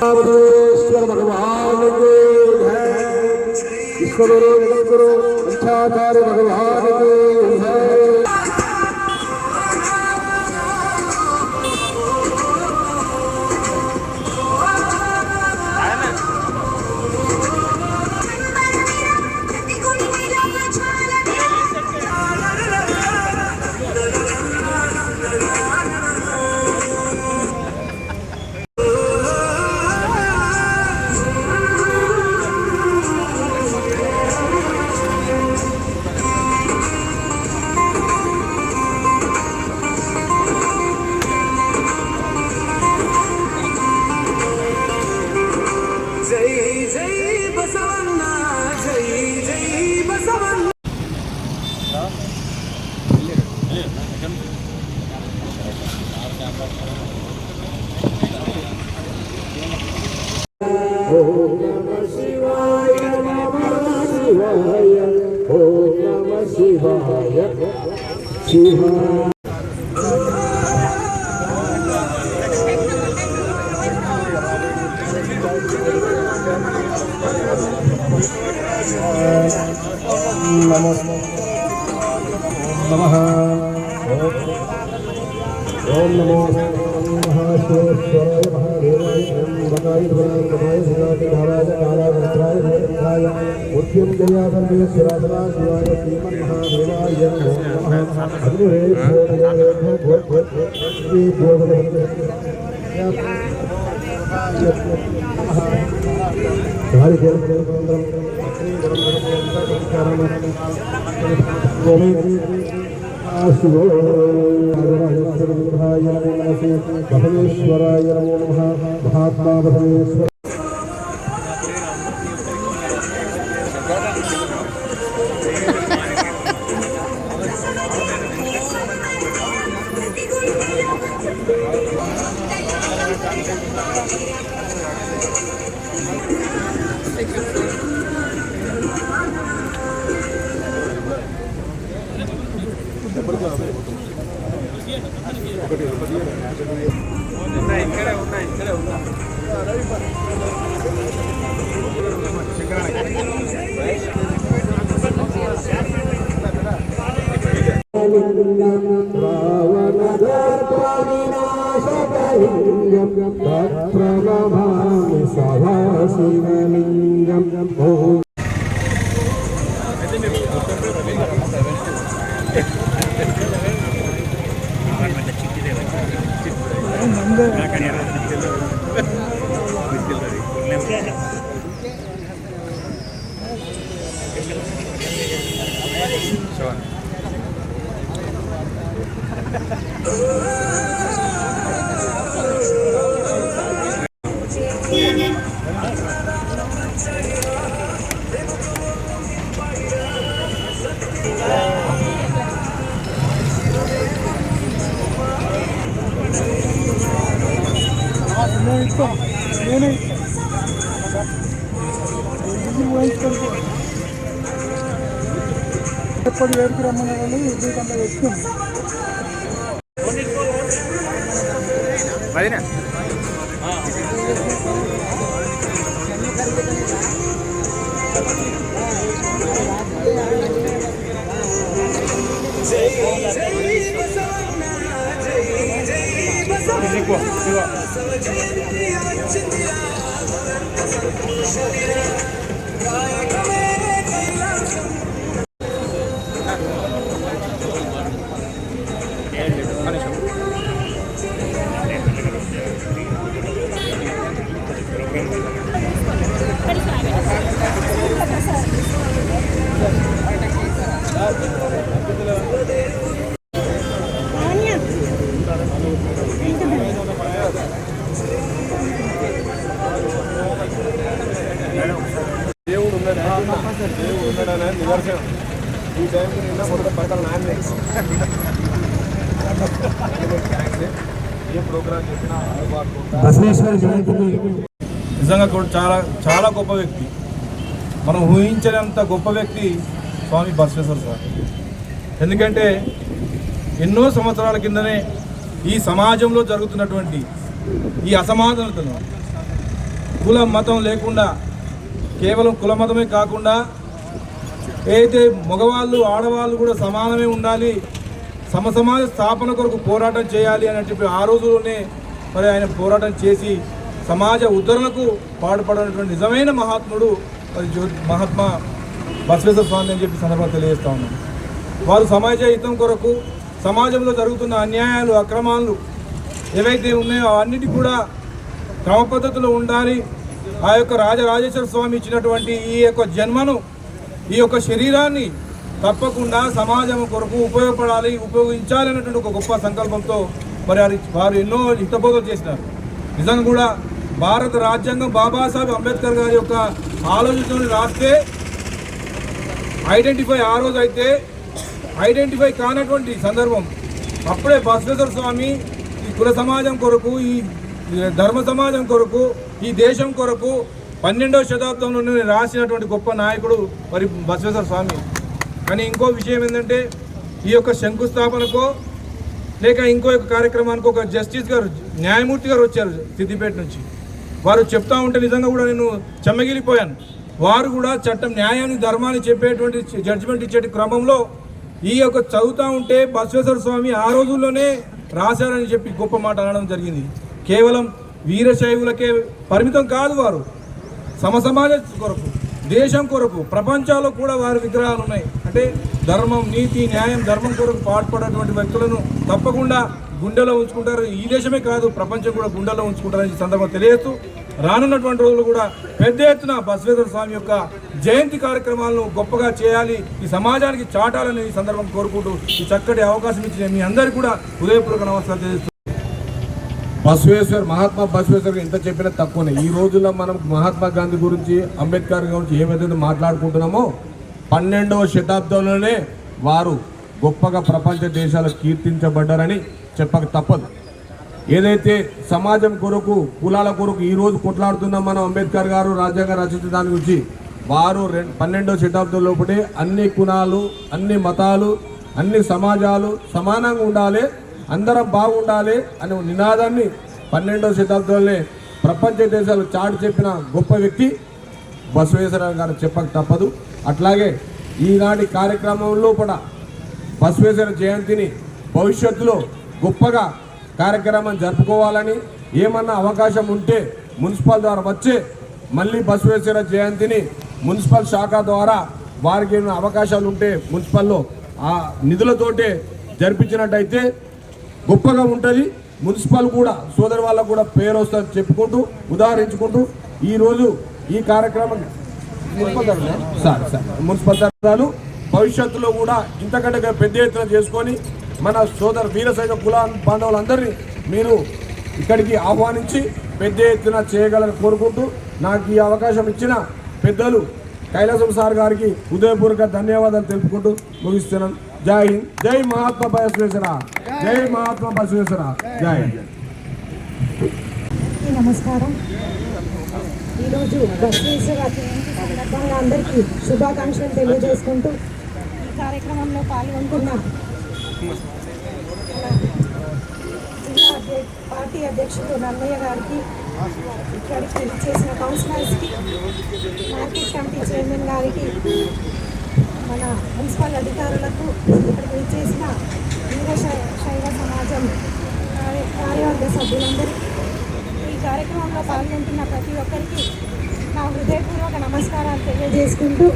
बसवेश्वर भगवान के विश्वगुरु जगद्गुरु पंचाचार्य भगवान के ओम नमो महाशिवेश्वराय महादेवाय वकाय धराय धाराय कालाग्राय भद्राय उद्यमजया सर्वेश्वराय शिवाय श्रीमन्महादेवाय नमः बसवेश्वराय नमो नमः महात्मा बसवेश्वर ఎప్పుడు ఏడుకు రమ్మన్న వాళ్ళు వీటంతా వచ్చాం ఉన్నాడనే నిదర్శనం. ఈ టైంకి నిన్న మొదట పడకల నాయన ఏ ప్రోగ్రామ్ చెప్పినా నిజంగా కూడా చాలా చాలా గొప్ప వ్యక్తి. మనం ఊహించలేంత గొప్ప వ్యక్తి స్వామి బసవేశ్వర స్వామి. ఎందుకంటే ఎన్నో సంవత్సరాల కిందనే ఈ సమాజంలో జరుగుతున్నటువంటి ఈ అసమానతను కుల మతం లేకుండా, కేవలం కుల మతమే కాకుండా ఏదైతే మగవాళ్ళు ఆడవాళ్ళు కూడా సమానమే ఉండాలి, సమసమాజ స్థాపన కొరకు పోరాటం చేయాలి అనేటువంటి ఆ రోజుల్లోనే మరి ఆయన పోరాటం చేసి సమాజ ఉద్ధరణకు పాటుపడినటువంటి నిజమైన మహాత్ముడు మరి మహాత్మా బసవేశ్వర స్వామి అని చెప్పి సందర్భంగా తెలియజేస్తా ఉన్నాను. వారు సమాజ హితం కొరకు, సమాజంలో జరుగుతున్న అన్యాయాలు అక్రమాలు ఏవైతే ఉన్నాయో అవన్నిటి కూడా క్రమ పద్ధతిలో ఉండాలి. ఆ యొక్క రాజరాజేశ్వర స్వామి ఇచ్చినటువంటి ఈ యొక్క జన్మను, ఈ యొక్క శరీరాన్ని తప్పకుండా సమాజం కొరకు ఉపయోగపడాలి, ఉపయోగించాలి అనేటువంటి ఒక గొప్ప సంకల్పంతో మరి వారు ఎన్నో హితబోధలు చేసినారు. నిజంగా కూడా భారత రాజ్యాంగం బాబాసాహెబ్ అంబేద్కర్ గారి యొక్క ఆలోచనలు రాస్తే ఐడెంటిఫై ఆ రోజు అయితే ఐడెంటిఫై కానటువంటి సందర్భం అప్పుడే బసవేశ్వర స్వామి ఈ కుల సమాజం కొరకు, ఈ ధర్మ సమాజం కొరకు, ఈ దేశం కొరకు 12వ శతాబ్దంలో రాసినటువంటి గొప్ప నాయకుడు మరి బసవేశ్వర స్వామి. కానీ ఇంకో విషయం ఏంటంటే ఈ యొక్క శంకుస్థాపనకో లేక ఇంకో యొక్క కార్యక్రమానికి ఒక జస్టిస్ గారు, న్యాయమూర్తి గారు వచ్చారు సిద్దిపేట నుంచి. వారు చెప్తా ఉంటే నిజంగా కూడా నేను చెమ్మగిలిపోయాను. వారు కూడా చట్టం, న్యాయాన్ని, ధర్మాన్ని చెప్పేటువంటి జడ్జిమెంట్ ఇచ్చే క్రమంలో ఈ యొక్క చదువుతూ ఉంటే బసవేశ్వర స్వామి ఆ రోజుల్లోనే రాశారని చెప్పి గొప్ప మాట అనడం జరిగింది. కేవలం వీరశైవులకే పరిమితం కాదు, వారు సమసమాజ కొరకు, దేశం కొరకు, ప్రపంచాల్లో కూడా వారి విగ్రహాలు ఉన్నాయి. అంటే ధర్మం, నీతి, న్యాయం, ధర్మం కొరకు పాటుపడేటువంటి వ్యక్తులను తప్పకుండా గుండెలో ఉంచుకుంటారు. ఈ దేశమే కాదు, ప్రపంచం కూడా గుండెలో ఉంచుకుంటారని ఈ సందర్భంగా తెలియజేస్తూ రానున్నటువంటి రోజులు కూడా పెద్ద ఎత్తున బసవేశ్వర స్వామి యొక్క జయంతి కార్యక్రమాలను గొప్పగా చేయాలి, ఈ సమాజానికి చాటాలని ఈ సందర్భం కోరుకుంటూ ఈ చక్కటి అవకాశం ఇచ్చిన మీ అందరికీ కూడా హృదయపూర్వక నమస్కారం తెలియజేస్తూ, మహాత్మా బసవేశ్వర్ ఎంత చెప్పినా తక్కువనే. ఈ రోజుల్లో మనం మహాత్మా గాంధీ గురించి, అంబేద్కర్ గురించి ఏమైతే మాట్లాడుకుంటున్నామో 12వ శతాబ్దంలోనే వారు గొప్పగా ప్రపంచ దేశాలకు కీర్తించబడ్డారని చెప్పక తప్పదు. ఏదైతే సమాజం కొరకు, కులాల కొరకు ఈరోజు కొట్లాడుతున్నాం మనం, అంబేద్కర్ గారు రాజ్యాంగం రచించిన దాని గురించి, వారు 12వ శతాబ్దం లోపలే అన్ని కులాలు, అన్ని మతాలు, అన్ని సమాజాలు సమానంగా ఉండాలి, అందరం బాగుండాలి అనే నినాదాన్ని 12వ శతాబ్దంలోనే ప్రపంచ దేశాలు చాటి చెప్పిన గొప్ప వ్యక్తి బసవేశ్వర గారు చెప్పక తప్పదు. అట్లాగే ఈనాటి కార్యక్రమంలో కూడా బసవేశ్వర జయంతిని భవిష్యత్తులో గొప్పగా కార్యక్రమం జరుపుకోవాలని, ఏమన్నా అవకాశం ఉంటే మున్సిపల్ ద్వారా వచ్చే మళ్ళీ బసవేశ్వర జయంతిని మున్సిపల్ శాఖ ద్వారా వారికి ఏమైనా అవకాశాలు ఉంటే మున్సిపల్లో ఆ నిధులతోటే జరిపించినట్టయితే గొప్పగా ఉంటుంది. మున్సిపల్ కూడా సోదరు వాళ్ళకు కూడా పేరు వస్తుంది చెప్పుకుంటూ, ఉదాహరించుకుంటూ ఈరోజు ఈ కార్యక్రమం మున్సిపల్ తరఫున భవిష్యత్తులో కూడా ఇంతకంటే పెద్ద ఎత్తున చేసుకొని మన సోదరు వీరశైవ కుల బాంధవులందరినీ మీరు ఇక్కడికి ఆహ్వానించి పెద్ద ఎత్తున చేయగలని కోరుకుంటూ, నాకు ఈ అవకాశం ఇచ్చిన పెద్దలు కైలాసం సార్ గారికి హృదయపూర్వక ధన్యవాదాలు తెలుపుకుంటూ ముగిస్తున్నాను. జై హింద్, జై మహాత్మా బసవేశ్వర, జై మహాత్మా బసవేశ్వర, జై హింద్. నమస్కారం. ఈరోజు బసవేశ్వర జయంతి సందర్భంగా అందరికీ శుభాకాంక్షలు తెలియజేసుకుంటూ ఈ కార్యక్రమంలో పాల్గొంటున్న జిల్లా పార్టీ అధ్యక్షుడు నన్నయ్య గారికి, ఇక్కడికి చేసిన కౌన్సిలర్స్కి, మార్కెట్ కమిటీ చైర్మన్ గారికి, మన మున్సిపల్ అధికారులకు, ఇక్కడికి చేసిన వీరశైవ సమాజం కార్యవర్గ సభ్యులందరికీ, ఈ కార్యక్రమంలో పాల్గొంటున్న ప్రతి ఒక్కరికి నా హృదయపూర్వక నమస్కారాలు తెలియజేసుకుంటూ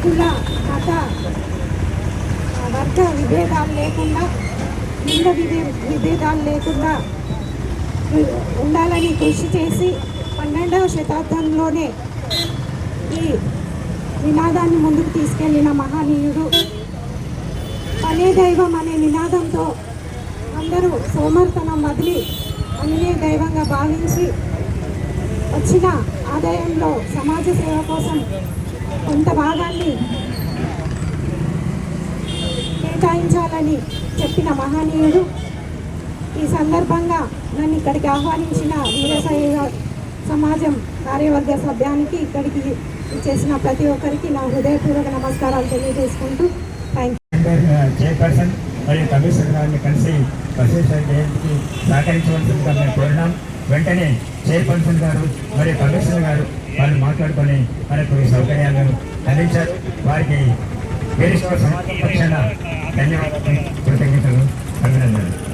కుల మత వర్గ విభేదాలు లేకుండా, లింగ విభేదాలు లేకుండా ఉండాలని కృషి చేసి 12వ శతాబ్దంలోనే ఈ నినాదాన్ని ముందుకు తీసుకెళ్లిన మహనీయుడు. పనే దైవం అనే నినాదంతో అందరూ సోమర్తనం వదిలి అన్నే దైవంగా భావించి వచ్చిన ఆదాయంలో సమాజ సేవ కోసం కొంత భాగాన్ని కేటాయించాలని చెప్పిన మహనీయుడు. ఈ సందర్భంగా నన్ను ఇక్కడికి ఆహ్వానించిన వీరశైవ సమాజం కార్యవర్గ సభ్యానికి ఇక్కడికి చేసిన ప్రతి ఒక్కరికి నా హృదయపూర్వక నమస్కారాలు తెలియజేసుకుంటూ థ్యాంక్ చైర్పర్సన్ మరియు కమిషనర్ గారిని కలిసి బసవేశ్వర జయంతికి సహకరించవలసిందిగా మేము కోరినాం. వెంటనే చైర్పర్సన్ గారు మరియు కమిషనర్ గారు వాళ్ళు మాట్లాడుకొని మనకు ఈ సౌకర్యాలను అందించారు. వారికి వేరేశ్వర పక్షాన ధన్యవాదాలు, కృతజ్ఞతలు, అభినందనలు.